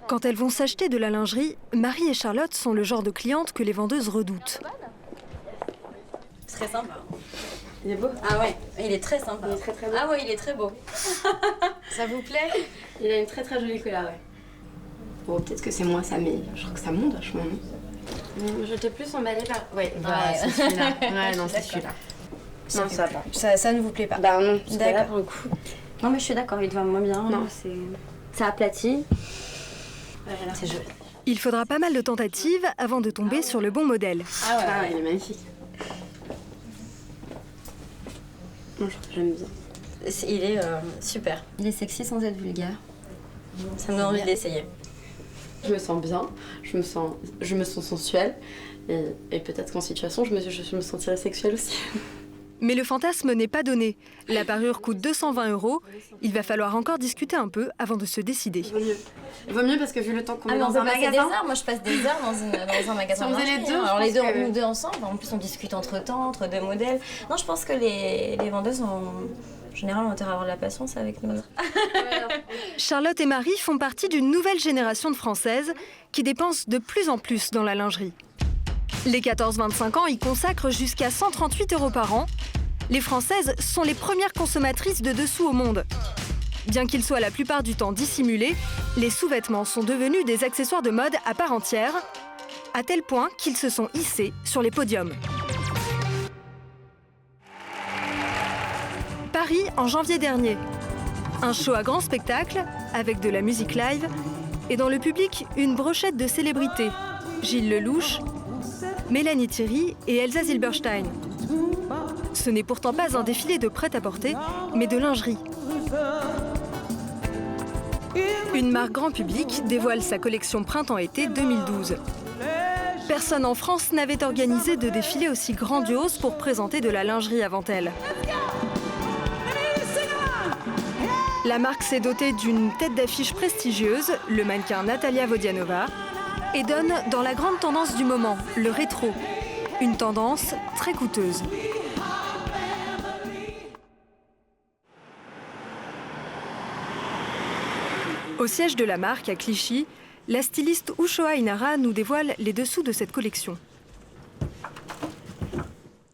Quand elles vont s'acheter de la lingerie, Marie et Charlotte sont le genre de clientes que les vendeuses redoutent. Très sympa. Il est beau? Ah ouais, il est très sympa. Il est très beau. Ah ouais, il est très beau. Ça vous plaît? Il a une très jolie couleur, ouais. Bon, peut-être que c'est moi ça, mais je crois que ça monte vachement. Je t'ai plus emballé par... Ouais, c'est celui-là. Ouais, non, c'est celui-là. Non, ça va. Ça ne vous plaît pas? Bah non, c'est d'accord là pour le coup. Non, mais je suis d'accord, il te va moins bien. Non, ça aplatit. Voilà. C'est joli. Il faudra pas mal de tentatives avant de tomber sur le bon modèle. Ah ouais, il est magnifique. J'aime bien. Il est super. Il est sexy sans être vulgaire. Ça me donne envie d'essayer. Je me sens bien, je me sens sensuelle et peut-être qu'en situation, je me sentirais sexuelle aussi. Mais le fantasme n'est pas donné. La parure coûte 220 €. Il va falloir encore discuter un peu avant de se décider. Vaut mieux parce que vu le temps qu'on est on dans peut un passer magasin... des heures. Moi, je passe des heures dans un magasin. Si on faisait les deux, alors les deux, que... nous deux ensemble. En plus, on discute entre deux modèles. Non, je pense que les vendeuses ont... En général, on a intérêt à avoir de la patience avec nous. Charlotte et Marie font partie d'une nouvelle génération de Françaises qui dépensent de plus en plus dans la lingerie. Les 14-25 ans y consacrent jusqu'à 138 € par an. Les Françaises sont les premières consommatrices de dessous au monde. Bien qu'ils soient la plupart du temps dissimulés, les sous-vêtements sont devenus des accessoires de mode à part entière, à tel point qu'ils se sont hissés sur les podiums. Paris en janvier dernier. Un show à grand spectacle, avec de la musique live, et dans le public, une brochette de célébrités. Gilles Lelouch, Mélanie Thierry et Elsa Zilberstein. Ce n'est pourtant pas un défilé de prêt-à-porter, mais de lingerie. Une marque grand public dévoile sa collection printemps-été 2012. Personne en France n'avait organisé de défilé aussi grandiose pour présenter de la lingerie avant elle. La marque s'est dotée d'une tête d'affiche prestigieuse, le mannequin Natalia Vodianova, et donne dans la grande tendance du moment, le rétro. Une tendance très coûteuse. Au siège de la marque, à Clichy, la styliste Ushoa Inara nous dévoile les dessous de cette collection.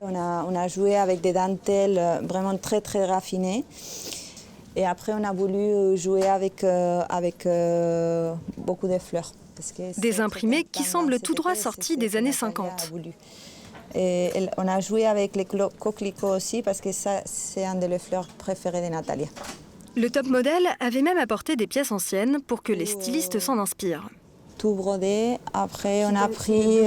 On a joué avec des dentelles vraiment très raffinées. Et après, on a voulu jouer avec beaucoup de fleurs. Parce que des imprimés qui semblent tout droit sortis des années 50. Et on a joué avec les coquelicots aussi, parce que ça, c'est un des fleurs préférées de Natalia. Le top modèle avait même apporté des pièces anciennes pour que les stylistes s'en inspirent. Tout brodé. Après, on a pris...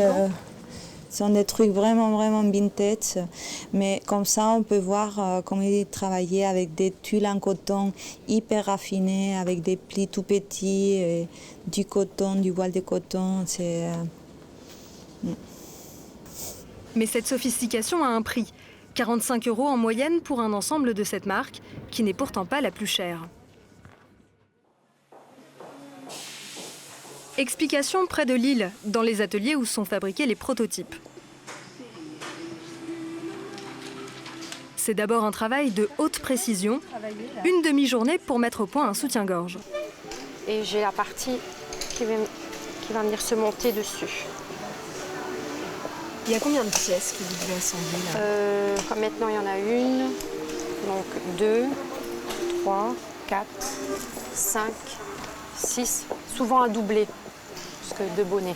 Ce sont des trucs vraiment vintage, mais comme ça, on peut voir comment ils travaillaient avec des tuiles en coton hyper raffinées, avec des plis tout petits, et du coton, du voile de coton. Mais cette sophistication a un prix. 45 € en moyenne pour un ensemble de cette marque, qui n'est pourtant pas la plus chère. Explication près de Lille, dans les ateliers où sont fabriqués les prototypes. C'est d'abord un travail de haute précision, une demi-journée pour mettre au point un soutien-gorge. Et j'ai la partie qui va venir se monter dessus. Il y a combien de pièces que vous devez assembler là? Comme maintenant il y en a une, donc 2, 3, 4, 5, 6, souvent à doubler, parce que 2 bonnets.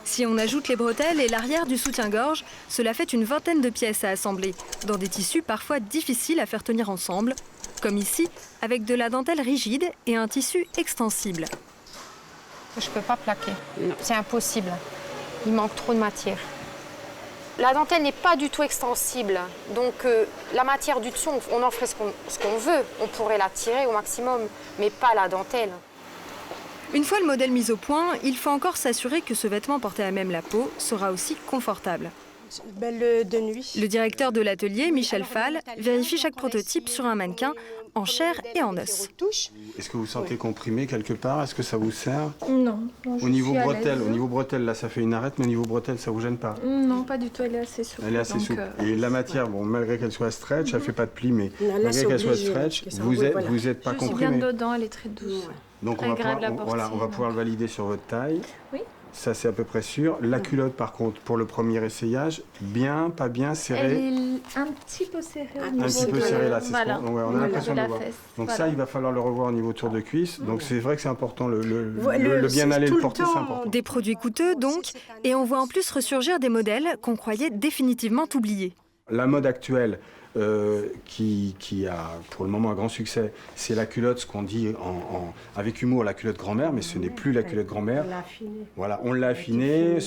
Si on ajoute les bretelles et l'arrière du soutien-gorge, cela fait une vingtaine de pièces à assembler, dans des tissus parfois difficiles à faire tenir ensemble, comme ici, avec de la dentelle rigide et un tissu extensible. Je ne peux pas plaquer, c'est impossible, il manque trop de matière. La dentelle n'est pas du tout extensible, donc la matière du dessous, on en ferait ce qu'on veut, on pourrait la tirer au maximum, mais pas la dentelle. Une fois le modèle mis au point, il faut encore s'assurer que ce vêtement porté à même la peau sera aussi confortable. Belle de nuit. Le directeur de l'atelier, Michel Fall, vérifie chaque prototype sur un mannequin en chair et en os. Est-ce que vous sentez comprimé quelque part? Est-ce que ça vous sert? Non. Au niveau bretelle, là ça fait une arête, mais au niveau bretelle, ça vous gêne pas? Non, pas du tout, elle est assez souple. Elle est assez souple. Et la matière, bon, malgré qu'elle soit stretch, elle fait pas de plis, mais Là, malgré qu'elle soit stretch, vous êtes pas comprimé. Bien dedans, elle est très douce. Donc on va pouvoir le valider sur votre taille. Oui. Ça, c'est à peu près sûr. La culotte, par contre, pour le premier essayage, bien, pas bien, serrée. Elle est un petit peu serrée. Un petit peu serrée là, c'est voilà. ce qu'on on a l'impression de le voir. fesse. Donc Voilà. ça, il va falloir le revoir au niveau tour de cuisse. Donc c'est vrai que c'est important, le bien aller, le porter, c'est important. Des produits coûteux donc, et on voit en plus ressurgir des modèles qu'on croyait définitivement oubliés. La mode actuelle, qui a pour le moment un grand succès, c'est la culotte, ce qu'on dit avec humour, la culotte grand-mère, mais ce n'est plus la culotte grand-mère. Voilà, on l'a affinée,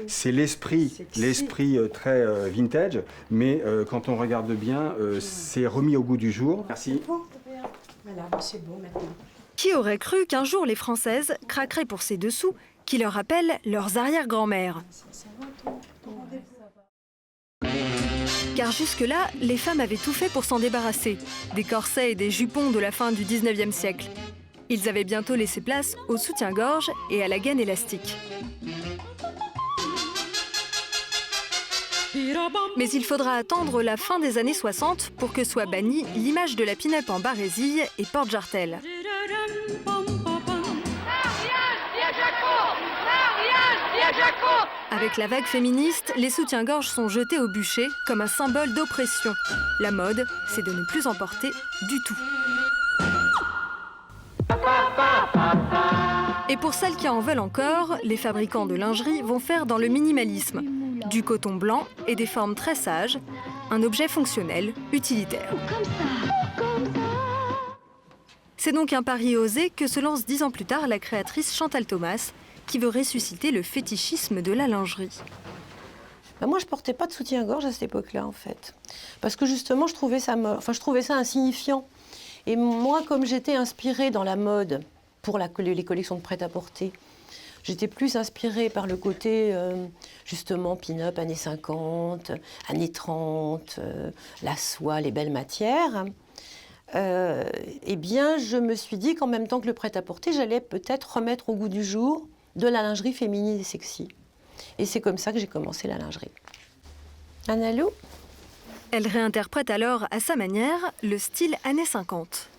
c'est l'esprit très vintage, mais quand on regarde bien, c'est remis au goût du jour. Merci. Voilà, c'est bon maintenant. Qui aurait cru qu'un jour les Françaises craqueraient pour ces dessous qui leur rappellent leurs arrière-grand-mères? Car jusque-là, les femmes avaient tout fait pour s'en débarrasser, des corsets et des jupons de la fin du 19e siècle. Ils avaient bientôt laissé place au soutien-gorge et à la gaine élastique. Mais il faudra attendre la fin des années 60 pour que soit bannie l'image de la pin-up en barésille et porte-jartelle. Avec la vague féministe, les soutiens-gorge sont jetés au bûcher comme un symbole d'oppression. La mode, c'est de ne plus en porter du tout. Et pour celles qui en veulent encore, les fabricants de lingerie vont faire dans le minimalisme. Du coton blanc et des formes très sages, un objet fonctionnel, utilitaire. C'est donc un pari osé que se lance 10 ans plus tard la créatrice Chantal Thomas, qui veut ressusciter le fétichisme de la lingerie. Moi, je portais pas de soutien-gorge à cette époque-là, en fait. Parce que justement, je trouvais ça insignifiant. Et moi, comme j'étais inspirée dans la mode pour les collections de prêt-à-porter, j'étais plus inspirée par le côté, justement, pin-up, années 50, années 30, la soie, les belles matières. Eh bien, je me suis dit qu'en même temps que le prêt-à-porter, j'allais peut-être remettre au goût du jour de la lingerie féminine et sexy. Et c'est comme ça que j'ai commencé la lingerie. Annalou ? Elle réinterprète alors à sa manière le style années 50.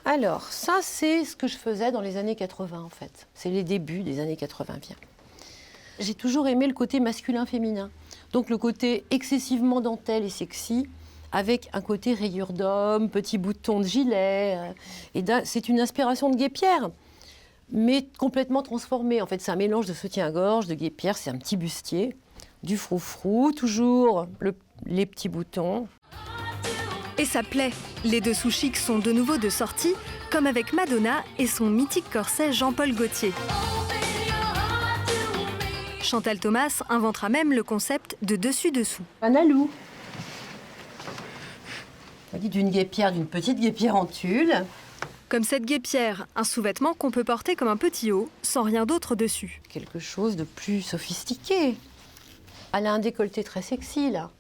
Alors, ça, c'est ce que je faisais dans les années 80, en fait. C'est les débuts des années 80, bien. J'ai toujours aimé le côté masculin-féminin. Donc, le côté excessivement dentelle et sexy, avec un côté rayure d'homme, petits boutons de gilet. Et c'est une inspiration de guêpière, mais complètement transformée. En fait, c'est un mélange de soutien-gorge, de guêpière, c'est un petit bustier, du froufrou, toujours les petits boutons. Et ça plaît. Les dessous chics sont de nouveau de sortie, comme avec Madonna et son mythique corset Jean-Paul Gaultier. Chantal Thomas inventera même le concept de dessus-dessous. Annalou. On dit d'une petite guêpière en tulle. Comme cette guêpière, un sous-vêtement qu'on peut porter comme un petit haut, sans rien d'autre dessus. Quelque chose de plus sophistiqué. Elle a un décolleté très sexy, là.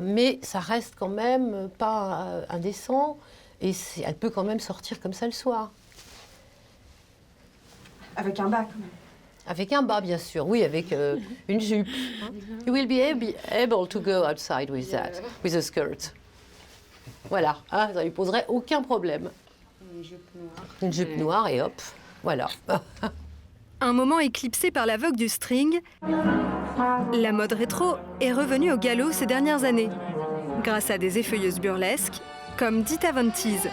Mais ça reste quand même pas indécent. Et elle peut quand même sortir comme ça le soir. Avec un bas, quand même. Avec un bas, bien sûr. Oui, avec une jupe. You will be able to go outside with that, with a skirt. Voilà, ça ne lui poserait aucun problème. Une jupe noire et hop, voilà. Un moment éclipsé par la vogue du string, la mode rétro est revenue au galop ces dernières années, grâce à des effeuilleuses burlesques comme Dita Von Teese.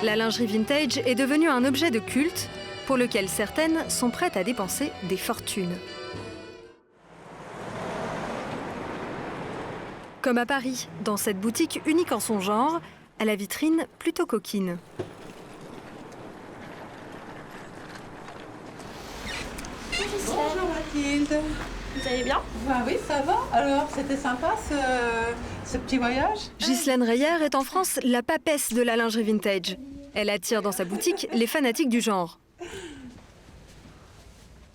La lingerie vintage est devenue un objet de culte pour lequel certaines sont prêtes à dépenser des fortunes. Comme à Paris, dans cette boutique unique en son genre, à la vitrine plutôt coquine. Bonjour Mathilde. Vous allez bien? Oui, ça va. Alors, c'était sympa ce petit voyage? Ghislaine Reyer est en France la papesse de la lingerie vintage. Elle attire dans sa boutique les fanatiques du genre.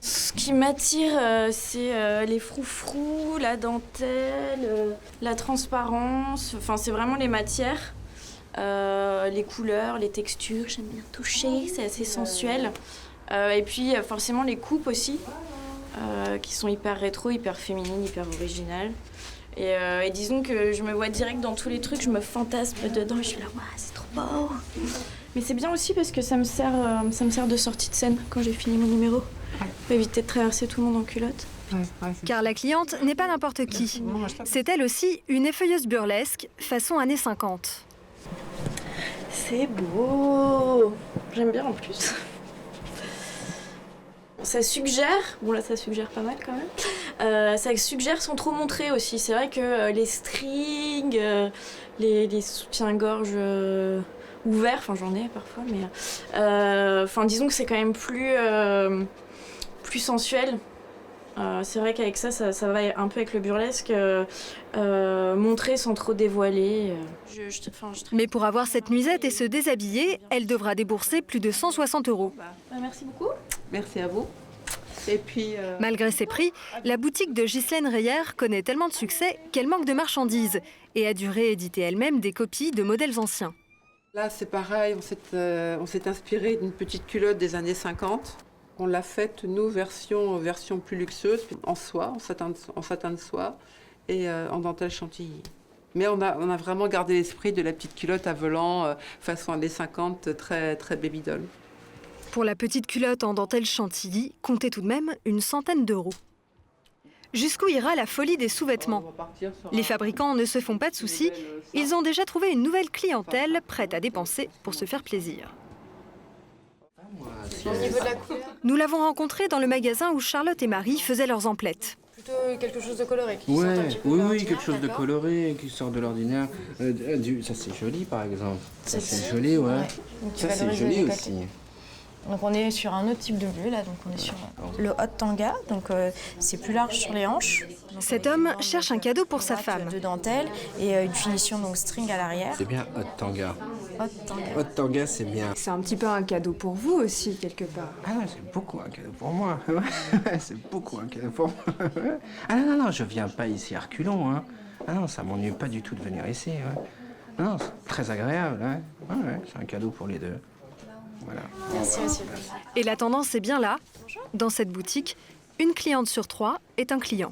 Ce qui m'attire, c'est les froufrous, la dentelle, la transparence. Enfin, c'est vraiment les matières, les couleurs, les textures. J'aime bien toucher, c'est assez sensuel. Et puis, forcément, les coupes aussi, qui sont hyper rétro, hyper féminines, hyper originales. Et disons que je me vois direct dans tous les trucs, je me fantasme dedans et je suis là, waouh, c'est trop beau. Mais c'est bien aussi parce que ça me sert de sortie de scène quand j'ai fini mon numéro. Pour éviter de traverser tout le monde en culotte. Car la cliente n'est pas n'importe qui. C'est elle aussi une effeuilleuse burlesque, façon années 50. C'est beau. J'aime bien en plus. Ça suggère, bon là ça suggère pas mal quand même, ça suggère sans trop montrer aussi. C'est vrai que les strings, les soutiens-gorge ouverts, enfin j'en ai parfois, mais disons que c'est quand même plus sensuel. C'est vrai qu'avec ça va un peu avec le burlesque, montrer sans trop dévoiler. Mais pour avoir cette nuisette et se déshabiller, elle devra débourser plus de 160 €. Merci beaucoup. Merci à vous. Et puis, Malgré ces prix, la boutique de Ghislaine Reyer connaît tellement de succès qu'elle manque de marchandises et a dû rééditer elle-même des copies de modèles anciens. là, c'est pareil, on s'est inspiré d'une petite culotte des années 50. On l'a faite, nous, version plus luxueuse, en soie, en satin de soie et en dentelle chantilly. Mais on a vraiment gardé l'esprit de la petite culotte à volant, façon années 50, très, très baby doll. Pour la petite culotte en dentelle chantilly, comptez tout de même une centaine d'euros. Jusqu'où ira la folie des sous-vêtements? Les fabricants ne se font pas de soucis, ils ont déjà trouvé une nouvelle clientèle prête à dépenser pour se faire plaisir. Nous l'avons rencontrée dans le magasin où Charlotte et Marie faisaient leurs emplettes. Plutôt quelque chose de coloré. Oui, quelque chose de coloré, qui sort de l'ordinaire. Ça c'est joli par exemple. Ça c'est joli, ouais. Ça c'est joli aussi. Donc on est sur un autre type de bleu, là, donc on est sur le hot tanga, donc c'est plus large sur les hanches. Cet homme cherche un cadeau pour sa femme. De dentelle et une finition donc string à l'arrière. C'est bien hot tanga. Hot tanga. Hot tanga, c'est bien. C'est un petit peu un cadeau pour vous aussi, quelque part. Ah non, c'est beaucoup un cadeau pour moi. C'est beaucoup un cadeau pour moi. Ah non, je viens pas ici à reculons. Hein. Ah non, ça m'ennuie pas du tout de venir ici. Ouais. Non, c'est très agréable. Hein. Ouais, c'est un cadeau pour les deux. Voilà. Merci aussi. Et la tendance est bien là. Dans cette boutique, une cliente sur 3 est un client.